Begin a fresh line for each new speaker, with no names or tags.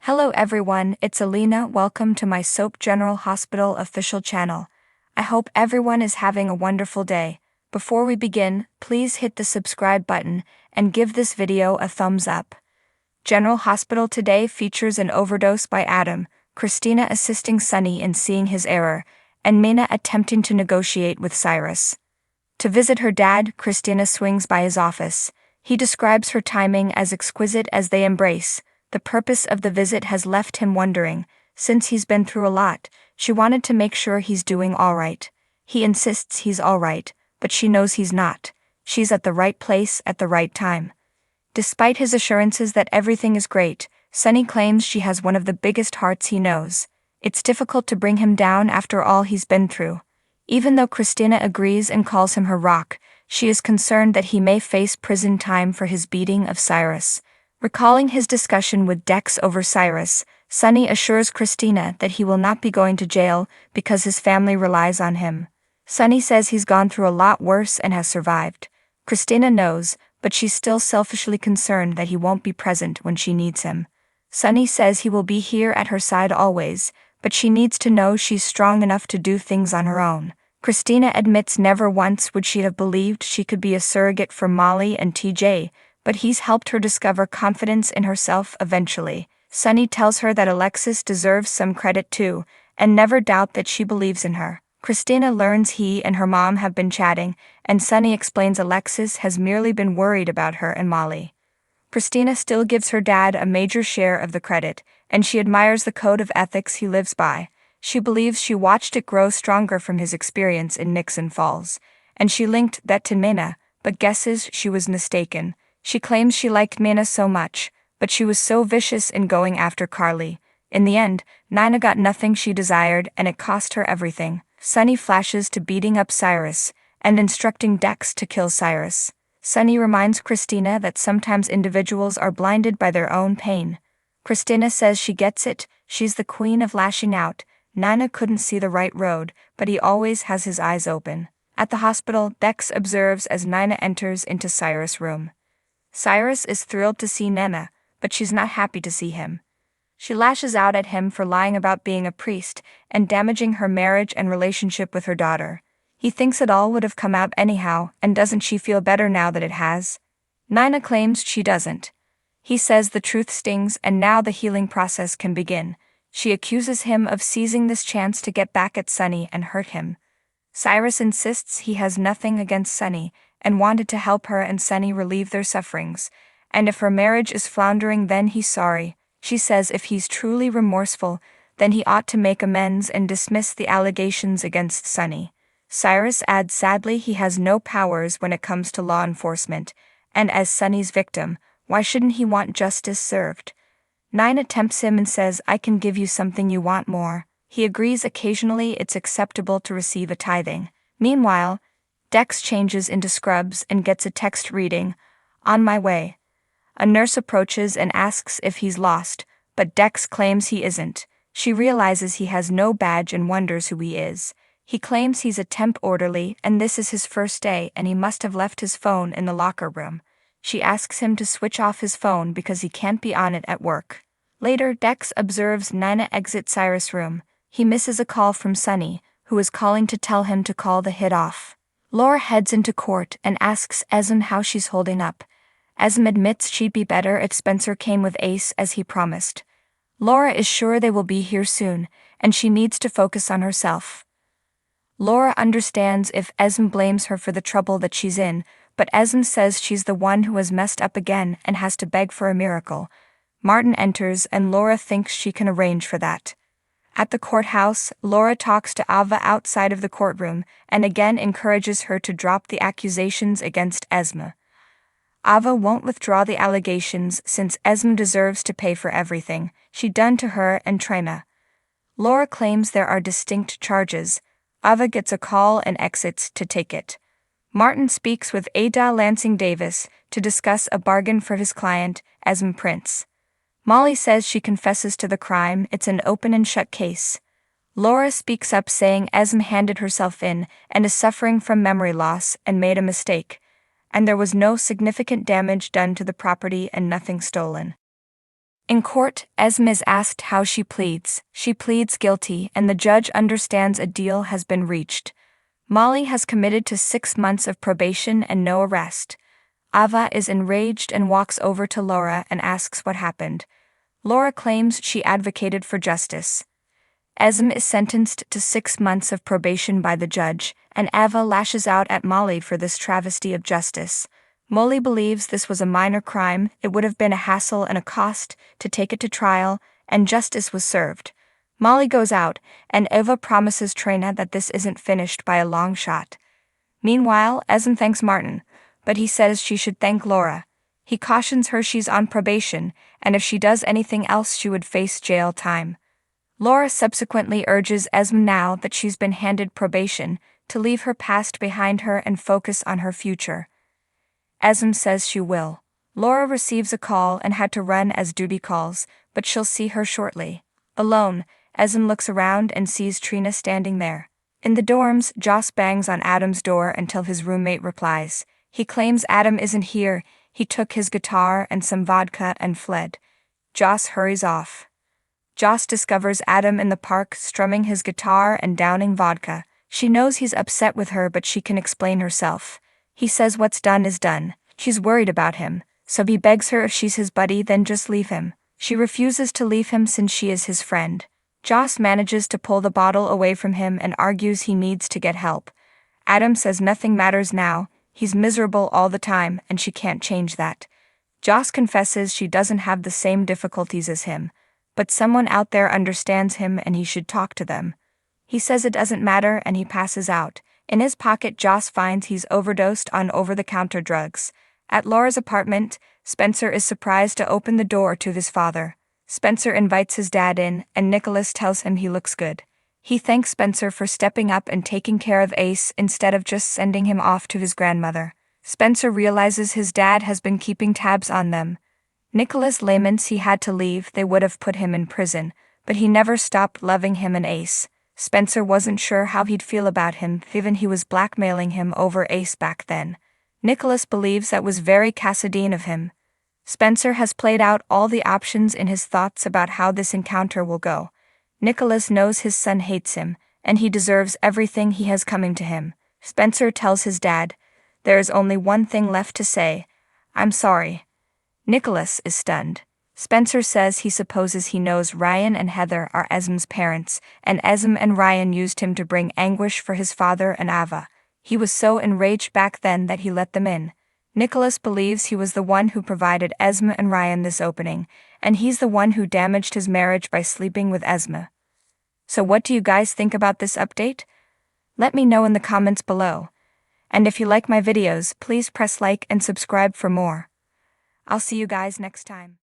Hello everyone, it's Alina. Welcome to my Soap General Hospital official channel. I hope everyone is having a wonderful day. Before we begin, please hit the subscribe button and give this video a thumbs up. General Hospital today features an overdose by Adam, Christina assisting Sunny in seeing his error, and Mina attempting to negotiate with Cyrus. To visit her dad, Christina swings by his office. He describes her timing as exquisite as they embrace. The purpose of the visit has left him wondering. Since he's been through a lot, she wanted to make sure he's doing all right. He insists he's all right, but she knows he's not. She's at the right place at the right time. Despite his assurances that everything is great, Sunny claims she has one of the biggest hearts he knows. It's difficult to bring him down after all he's been through. Even though Christina agrees and calls him her rock, she is concerned that he may face prison time for his beating of Cyrus. Recalling his discussion with Dex over Cyrus, Sunny assures Christina that he will not be going to jail because his family relies on him. Sunny says he's gone through a lot worse and has survived. Christina knows, but she's still selfishly concerned that he won't be present when she needs him. Sunny says he will be here at her side always, but she needs to know she's strong enough to do things on her own. Christina admits never once would she have believed she could be a surrogate for Molly and TJ, but he's helped her discover confidence in herself eventually. Sunny tells her that Alexis deserves some credit too, and never doubt that she believes in her. Christina learns he and her mom have been chatting, and Sunny explains Alexis has merely been worried about her and Molly. Christina still gives her dad a major share of the credit, and she admires the code of ethics he lives by. She believes she watched it grow stronger from his experience in Nixon Falls, and she linked that to Mina, but guesses she was mistaken. She claims she liked Mina so much, but she was so vicious in going after Carly. In the end, Nina got nothing she desired and it cost her everything. Sunny flashes to beating up Cyrus, and instructing Dex to kill Cyrus. Sunny reminds Christina that sometimes individuals are blinded by their own pain. Christina says she gets it, she's the queen of lashing out. Nina couldn't see the right road, but he always has his eyes open. At the hospital, Dex observes as Nina enters into Cyrus' room. Cyrus is thrilled to see Nina, but she's not happy to see him. She lashes out at him for lying about being a priest and damaging her marriage and relationship with her daughter. He thinks it all would have come out anyhow, and doesn't she feel better now that it has? Nina claims she doesn't. He says the truth stings and now the healing process can begin. She accuses him of seizing this chance to get back at Sunny and hurt him. Cyrus insists he has nothing against Sunny, and wanted to help her and Sunny relieve their sufferings, and if her marriage is floundering then he's sorry. She says if he's truly remorseful, then he ought to make amends and dismiss the allegations against Sunny. Cyrus adds sadly he has no powers when it comes to law enforcement, and as Sunny's victim, why shouldn't he want justice served? Nina tempts him and says I can give you something you want more. He agrees occasionally it's acceptable to receive a tithing. Meanwhile, Dex changes into scrubs and gets a text reading, "On my way." A nurse approaches and asks if he's lost, but Dex claims he isn't. She realizes he has no badge and wonders who he is. He claims he's a temp orderly and this is his first day and he must have left his phone in the locker room. She asks him to switch off his phone because he can't be on it at work. Later, Dex observes Nina exit Cyrus' room. He misses a call from Sunny, who is calling to tell him to call the hit off. Laura heads into court and asks Esme how she's holding up. Esme admits she'd be better if Spencer came with Ace as he promised. Laura is sure they will be here soon, and she needs to focus on herself. Laura understands if Esme blames her for the trouble that she's in, but Esme says she's the one who has messed up again and has to beg for a miracle. Martin enters and Laura thinks she can arrange for that. At the courthouse, Laura talks to Ava outside of the courtroom and again encourages her to drop the accusations against Esme. Ava won't withdraw the allegations since Esme deserves to pay for everything she'd done to her and Trina. Laura claims there are distinct charges. Ava gets a call and exits to take it. Martin speaks with Ada Lansing Davis to discuss a bargain for his client, Esme Prince. Molly says she confesses to the crime, it's an open and shut case. Laura speaks up saying Esme handed herself in and is suffering from memory loss and made a mistake, and there was no significant damage done to the property and nothing stolen. In court, Esme is asked how she pleads. She pleads guilty, and the judge understands a deal has been reached. Molly has committed to 6 months of probation and no arrest. Ava is enraged and walks over to Laura and asks what happened. Laura claims she advocated for justice. Esme is sentenced to 6 months of probation by the judge, and Ava lashes out at Molly for this travesty of justice. Molly believes this was a minor crime, it would have been a hassle and a cost to take it to trial, and justice was served. Molly goes out, and Eva promises Trina that this isn't finished by a long shot. Meanwhile, Esme thanks Martin, but he says she should thank Laura. He cautions her she's on probation, and if she does anything else she would face jail time. Laura subsequently urges Esme, now that she's been handed probation, to leave her past behind her and focus on her future. Esme says she will. Laura receives a call and had to run as duty calls, but she'll see her shortly. Alone, Esme looks around and sees Trina standing there. In the dorms, Joss bangs on Adam's door until his roommate replies. He claims Adam isn't here, he took his guitar and some vodka and fled. Joss hurries off. Joss discovers Adam in the park strumming his guitar and downing vodka. She knows he's upset with her, but she can explain herself. He says what's done is done. She's worried about him, so he begs her if she's his buddy then just leave him. She refuses to leave him since she is his friend. Joss manages to pull the bottle away from him and argues he needs to get help. Adam says nothing matters now, he's miserable all the time and she can't change that. Joss confesses she doesn't have the same difficulties as him, but someone out there understands him and he should talk to them. He says it doesn't matter and he passes out. In his pocket, Joss finds he's overdosed on over-the-counter drugs. At Laura's apartment, Spencer is surprised to open the door to his father. Spencer invites his dad in, and Nicholas tells him he looks good. He thanks Spencer for stepping up and taking care of Ace instead of just sending him off to his grandmother. Spencer realizes his dad has been keeping tabs on them. Nicholas laments he had to leave, they would have put him in prison, but he never stopped loving him and Ace. Spencer wasn't sure how he'd feel about him, given he was blackmailing him over Ace back then. Nicholas believes that was very Cassadine of him. Spencer has played out all the options in his thoughts about how this encounter will go. Nicholas knows his son hates him, and he deserves everything he has coming to him. Spencer tells his dad, "There is only one thing left to say. I'm sorry." Nicholas is stunned. Spencer says he supposes he knows Ryan and Heather are Esme's parents, and Esme and Ryan used him to bring anguish for his father and Ava. He was so enraged back then that he let them in. Nicholas believes he was the one who provided Esme and Ryan this opening, and he's the one who damaged his marriage by sleeping with Esme. So what do you guys think about this update? Let me know in the comments below. And if you like my videos, please press like and subscribe for more. I'll see you guys next time.